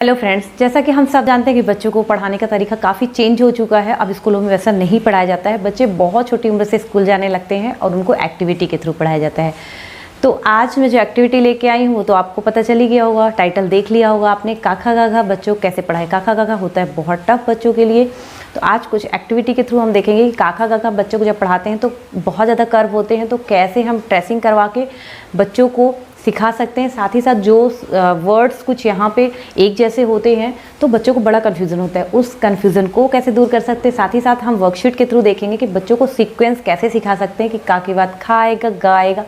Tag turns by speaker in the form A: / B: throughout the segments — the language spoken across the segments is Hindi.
A: हेलो फ्रेंड्स, जैसा कि हम सब जानते हैं कि बच्चों को पढ़ाने का तरीका काफ़ी चेंज हो चुका है। अब स्कूलों में वैसा नहीं पढ़ाया जाता है। बच्चे बहुत छोटी उम्र से स्कूल जाने लगते हैं और उनको एक्टिविटी के थ्रू पढ़ाया जाता है। तो आज मैं जो एक्टिविटी लेके आई हूँ वो तो आपको पता चल ही गया होगा, टाइटल देख लिया होगा आपने। काका काका बच्चों को कैसे पढ़ाएं। काका काका होता है बहुत टफ बच्चों के लिए। तो आज कुछ एक्टिविटी के थ्रू हम देखेंगे कि काका काका बच्चों को जब पढ़ाते हैं तो बहुत ज़्यादा कर्व होते हैं, तो कैसे हम ट्रेसिंग करवा के बच्चों को सिखा सकते हैं। साथ ही साथ जो वर्ड्स कुछ यहाँ पे एक जैसे होते हैं तो बच्चों को बड़ा कन्फ्यूज़न होता है, उस कन्फ्यूज़न को कैसे दूर कर सकते हैं। साथ ही साथ हम वर्कशीट के थ्रू देखेंगे कि बच्चों को सीक्वेंस कैसे सिखा सकते हैं कि का के बाद खा आएगा, गा आएगा।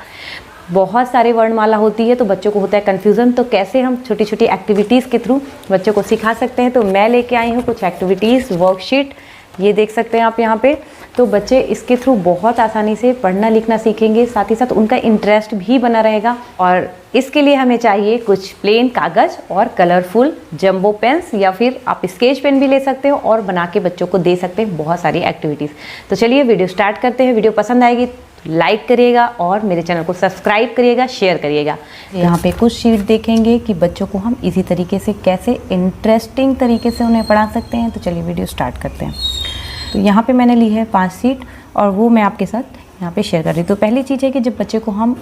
A: बहुत सारे वर्णमाला होती है तो बच्चों को होता है कन्फ्यूज़न, तो कैसे हम छोटी छोटी एक्टिविटीज़ के थ्रू बच्चों को सिखा सकते हैं। तो मैं लेके आई हूँ कुछ एक्टिविटीज़, वर्कशीट, ये देख सकते हैं आप यहाँ पे। तो बच्चे इसके थ्रू बहुत आसानी से पढ़ना लिखना सीखेंगे, साथ ही साथ उनका इंटरेस्ट भी बना रहेगा। और इसके लिए हमें चाहिए कुछ प्लेन कागज़ और कलरफुल जंबो पेन्स, या फिर आप स्केच पेन भी ले सकते हो और बना के बच्चों को दे सकते हैं बहुत सारी एक्टिविटीज़। तो चलिए वीडियो स्टार्ट करते हैं। वीडियो पसंद आएगी लाइक करिएगा और मेरे चैनल को सब्सक्राइब करिएगा, शेयर करिएगा। यहाँ पे कुछ शीट देखेंगे कि बच्चों को हम इसी तरीके से कैसे इंटरेस्टिंग तरीके से उन्हें पढ़ा सकते हैं। तो चलिए वीडियो स्टार्ट करते हैं। तो यहाँ पे मैंने ली है 5 शीट और वो मैं आपके साथ यहाँ पे शेयर कर रही हूँ। तो पहली चीज़ है कि जब बच्चे को हम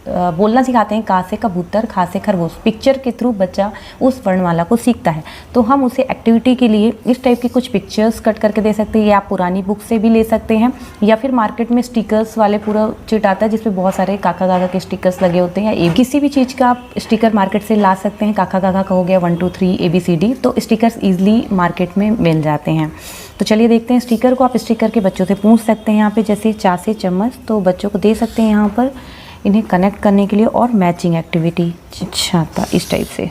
A: बोलना सिखाते हैं, का से कबूतर, खा से खरगोश, पिक्चर के थ्रू बच्चा उस वर्णमाला को सीखता है। तो हम उसे एक्टिविटी के लिए इस टाइप की कुछ पिक्चर्स कट करके दे सकते हैं, या आप पुरानी बुक से भी ले सकते हैं, या फिर मार्केट में स्टिकर्स वाले पूरा चिट आता है जिसमें बहुत सारे काका काका के स्टिकर्स लगे होते हैं, या किसी भी चीज़ का आप स्टिकर मार्केट से ला सकते हैं। काका काका का हो गया 1 2 3 ABCD, तो स्टिकर्स ईजिली मार्केट में मिल जाते हैं। तो चलिए देखते हैं स्टिकर को। आप स्टिकर के बच्चों से पूछ सकते हैं यहाँ पे, जैसे चा से चम्मच, तो बच्चों को दे सकते हैं यहाँ पर इन्हें कनेक्ट करने के लिए, और मैचिंग एक्टिविटी छाता इस टाइप से,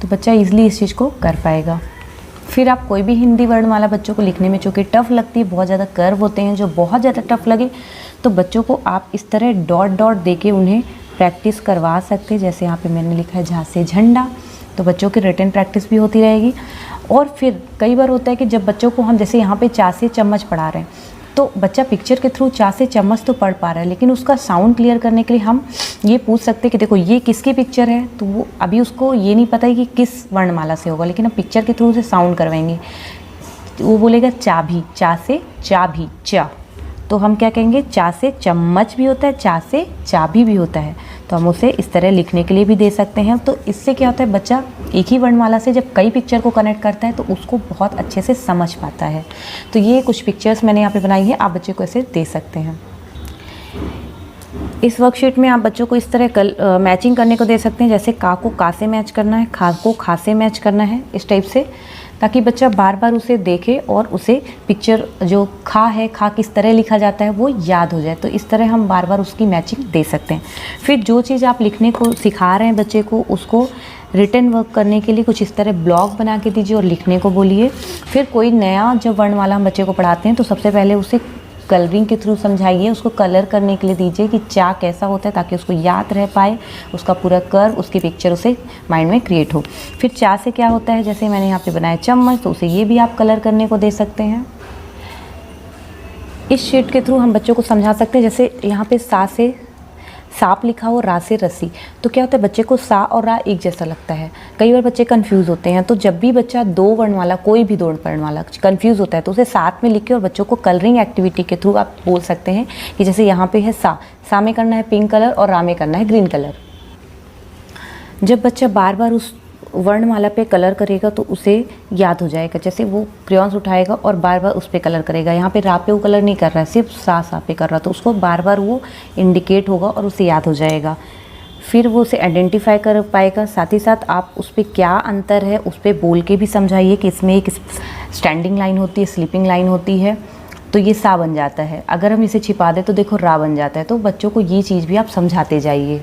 A: तो बच्चा इजीली इस चीज़ को कर पाएगा। फिर आप कोई भी हिंदी वर्णमाला बच्चों को लिखने में चूँकि टफ लगती है, बहुत ज़्यादा कर्व होते हैं जो बहुत ज़्यादा टफ लगे, तो बच्चों को आप इस तरह डॉट डॉट दे के उन्हें प्रैक्टिस करवा सकते हैं। जैसे यहाँ पे मैंने लिखा है झा से झंडा, तो बच्चों की रिटन प्रैक्टिस भी होती रहेगी। और फिर कई बार होता है कि जब बच्चों को हम जैसे यहाँ पे चा से चम्मच पढ़ा रहे हैं, तो बच्चा पिक्चर के थ्रू चा से चम्मच तो पढ़ पा रहा है, लेकिन उसका साउंड क्लियर करने के लिए हम ये पूछ सकते हैं कि देखो ये किसकी पिक्चर है। तो वो अभी उसको ये नहीं पता है कि किस वर्णमाला से होगा, लेकिन हम पिक्चर के थ्रू उसे साउंड करवाएंगे। वो बोलेगा चाबी, चा से चाबी, चा, तो हम क्या कहेंगे, चा से चम्मच भी होता है, चा से चाबी भी होता है। तो हम उसे इस तरह लिखने के लिए भी दे सकते हैं। तो इससे क्या होता है, बच्चा एक ही वर्णमाला से जब कई पिक्चर को कनेक्ट करता है तो उसको बहुत अच्छे से समझ पाता है। तो ये कुछ पिक्चर्स मैंने यहाँ पे बनाई है, आप बच्चे को ऐसे दे सकते हैं। इस वर्कशीट में आप बच्चों को इस तरह मैचिंग करने को दे सकते हैं, जैसे का को का से मैच करना है, खा को खा से मैच करना है, इस टाइप से, ताकि बच्चा बार बार उसे देखे और उसे पिक्चर जो खा है, खा किस तरह लिखा जाता है वो याद हो जाए। तो इस तरह हम बार बार उसकी मैचिंग दे सकते हैं। फिर जो चीज़ आप लिखने को सिखा रहे हैं बच्चे को, उसको रिटन वर्क करने के लिए कुछ इस तरह ब्लॉक बना के दीजिए और लिखने को बोलिए। फिर कोई नया जब वर्णमाला हम बच्चे को पढ़ाते हैं तो सबसे पहले उसे कलरिंग के थ्रू समझाइए, उसको कलर करने के लिए दीजिए कि चा कैसा होता है, ताकि उसको याद रह पाए, उसका पूरा कर्व, उसकी पिक्चर उसे माइंड में क्रिएट हो। फिर चा से क्या होता है, जैसे मैंने यहाँ पे बनाया चम्मच, तो उसे ये भी आप कलर करने को दे सकते हैं। इस शीट के थ्रू हम बच्चों को समझा सकते हैं, जैसे यहाँ पे सा से सांप लिखा हो, रा से रस्सी, तो क्या होता है बच्चे को सा और रा एक जैसा लगता है। कई बार बच्चे कंफ्यूज होते हैं, तो जब भी बच्चा दो वर्णमाला, कोई भी दो वर्णमाला कंफ्यूज होता है तो उसे साथ में लिख के और बच्चों को कलरिंग एक्टिविटी के थ्रू आप बोल सकते हैं कि जैसे यहाँ पे है सा में करना है पिंक कलर और रा में करना है ग्रीन कलर। जब बच्चा बार बार उस वर्णमाला पे कलर करेगा तो उसे याद हो जाएगा, जैसे वो क्रेयॉन्स उठाएगा और बार बार उस पर कलर करेगा। यहाँ पे रा पे वो कलर नहीं कर रहा है, सिर्फ सा पे कर रहा है, तो उसको बार बार वो इंडिकेट होगा और उसे याद हो जाएगा। फिर वो उसे आइडेंटिफाई कर पाएगा। साथ ही साथ आप उस पर क्या अंतर है उस पर बोल के भी समझाइए कि इसमें एक स्टैंडिंग लाइन होती है, स्लीपिंग लाइन होती है, तो ये सा बन जाता है। अगर हम इसे छिपा दें तो देखो रा बन जाता है। तो बच्चों को ये चीज़ भी आप समझाते जाइए।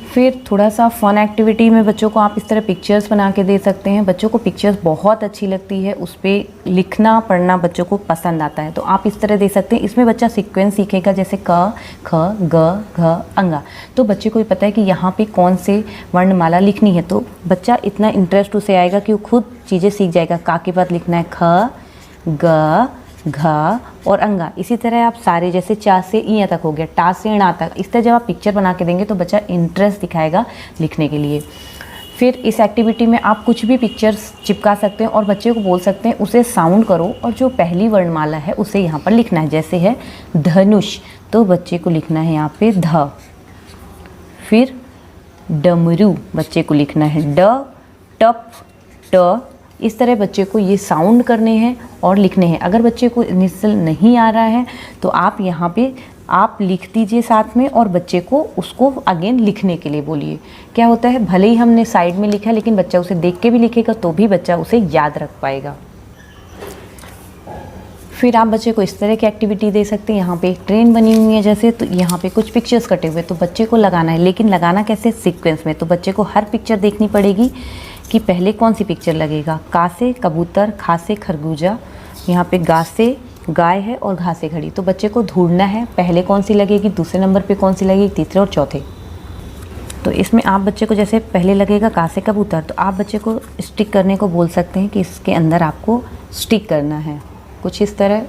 A: फिर थोड़ा सा फन एक्टिविटी में बच्चों को आप इस तरह पिक्चर्स बना के दे सकते हैं। बच्चों को पिक्चर्स बहुत अच्छी लगती है, उस पर लिखना पढ़ना बच्चों को पसंद आता है, तो आप इस तरह दे सकते हैं। इसमें बच्चा सीक्वेंस सीखेगा, जैसे क, ख, ग, घ, अंगा, तो बच्चे को भी पता है कि यहाँ पे कौन से वर्णमाला लिखनी है। तो बच्चा इतना इंटरेस्ट उसे आएगा कि वो खुद चीज़ें सीख जाएगा। का के बाद लिखना है ख, ग, घा और अंगा। इसी तरह आप सारे, जैसे चा से इया तक हो गया, टा से णा तक, इस तरह जब आप पिक्चर बना के देंगे तो बच्चा इंटरेस्ट दिखाएगा लिखने के लिए। फिर इस एक्टिविटी में आप कुछ भी पिक्चर्स चिपका सकते हैं और बच्चे को बोल सकते हैं उसे साउंड करो और जो पहली वर्णमाला है उसे यहाँ पर लिखना है। जैसे है धनुष, तो बच्चे को लिखना है यहाँ पे ध। फिर डमरू, बच्चे को लिखना है ड, टप, ट। इस तरह बच्चे को ये साउंड करने हैं और लिखने हैं। अगर बच्चे को इनिशियल नहीं आ रहा है तो आप यहाँ पे आप लिख दीजिए साथ में और बच्चे को उसको अगेन लिखने के लिए बोलिए। क्या होता है, भले ही हमने साइड में लिखा है लेकिन बच्चा उसे देख के भी लिखेगा तो भी बच्चा उसे याद रख पाएगा। फिर आप बच्चे को इस तरह की एक्टिविटी दे सकते हैं। यहाँ पे एक ट्रेन बनी हुई है जैसे, तो यहाँ पे कुछ पिक्चर्स कटे हुए तो बच्चे को लगाना है, लेकिन लगाना कैसे, सीक्वेंस में। तो बच्चे को हर पिक्चर देखनी पड़ेगी कि पहले कौन सी पिक्चर लगेगा। का से कबूतर, खा से खरबूजा, यहाँ पे गा से गाय है और घा से घड़ी। तो बच्चे को ढूंढना है पहले कौन सी लगेगी, दूसरे नंबर पे कौन सी लगेगी, तीसरे और चौथे। तो इसमें आप बच्चे को जैसे पहले लगेगा का से कबूतर, तो आप बच्चे को स्टिक करने को बोल सकते हैं कि इसके अंदर आपको स्टिक करना है कुछ इस तरह।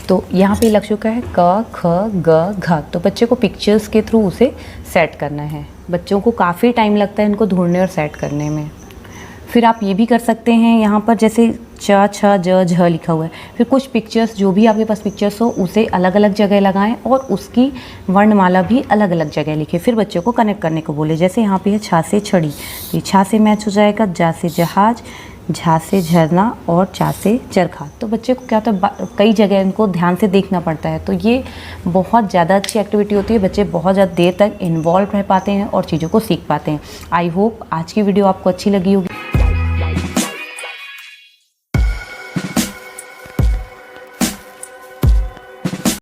A: तो यहाँ पे लग चुका है क, ख, ग, घ। तो बच्चे को पिक्चर्स के थ्रू उसे सेट करना है। बच्चों को काफ़ी टाइम लगता है इनको ढूंढने और सेट करने में। फिर आप ये भी कर सकते हैं, यहाँ पर जैसे च, छ, ज, झ लिखा हुआ है, फिर कुछ पिक्चर्स जो भी आपके पास पिक्चर्स हो उसे अलग अलग जगह लगाएं और उसकी वर्णमाला भी अलग अलग जगह लिखें। फिर बच्चों को कनेक्ट करने को बोले। जैसे यहाँ पे है छा से छड़ी, तो ये छा से मैच हो जाएगा, जा से जहाज, झा से झरना और चा से चरखा। तो बच्चे को क्या होता है, कई जगह इनको ध्यान से देखना पड़ता है। तो ये बहुत ज़्यादा अच्छी एक्टिविटी होती है, बच्चे बहुत ज़्यादा देर तक इन्वॉल्व रह पाते हैं और चीज़ों को सीख पाते हैं। आई होप आज की वीडियो आपको अच्छी लगी होगी।